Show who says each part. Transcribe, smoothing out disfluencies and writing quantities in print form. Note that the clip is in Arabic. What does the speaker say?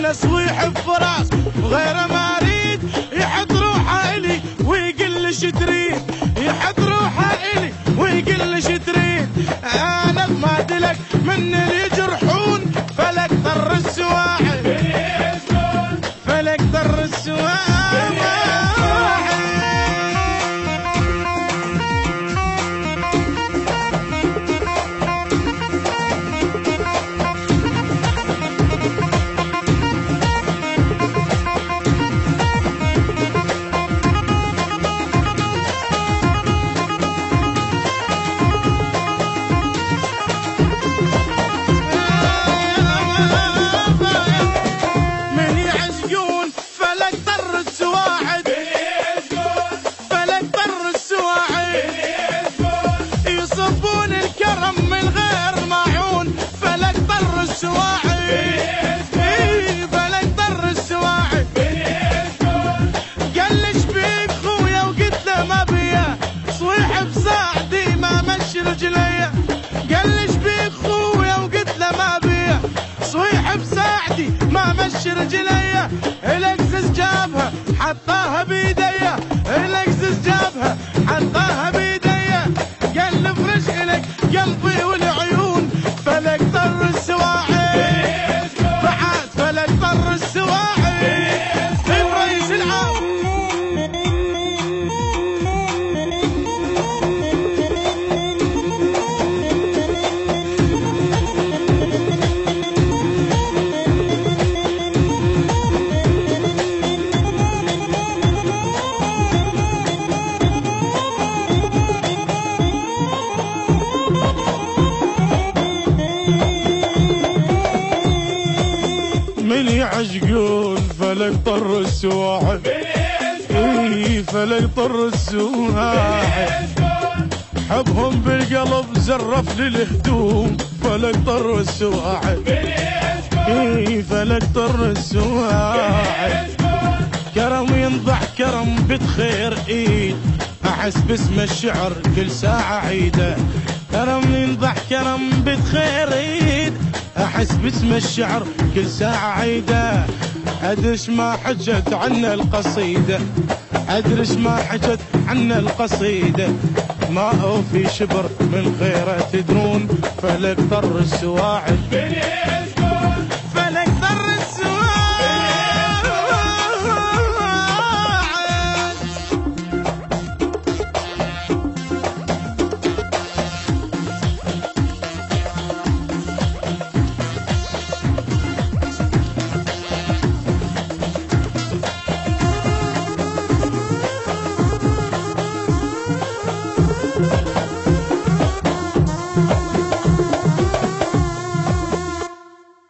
Speaker 1: وانا صويح بفراس وغيره ما اريد، يحط روحه الي ويقول لي شتريد، يحط روحه الي ويقول لي شتريد. انا ما دلك من اللي يجرحون، فلك ضر السواعد، فلك ضر السواعد. يصبون الكرم من غير معون، فلك ضر السواعد، فلك ضر السواعد. قال لي شبيك خويا وقلت له ما بيا، صويح بساعدي ما مشي رجليا. قال لي شبيك خويا وقلت له ما بيا، صويح بساعدي ما مشي رجليا. الاكسس جابها حطاها بيديا، الاكسس جابها حطاها بيديا. قال لي فرش الك قلبي والعيون، فلك ضر السواعد، بعد فلك ضر السواعد. رئيس العام من يعشقون فلك ضر السواعد، فلك ضر السواعد. حبهم بالقلب زرف للهدوم، فلك ضر السواعد، فلك ضر السواعد. كرم ينضح كرم بتخير ايد، احس باسم الشعر كل ساعة عيده. كرم ينضح كرم بتخير ايد، احس باسم الشعر كل ساعة عيده. ادرش ما حجت عنا القصيدة، ادرش ما حجت عنا القصيدة. ما اوفي شبر من خيره تدرون، فلك ضر السواعد.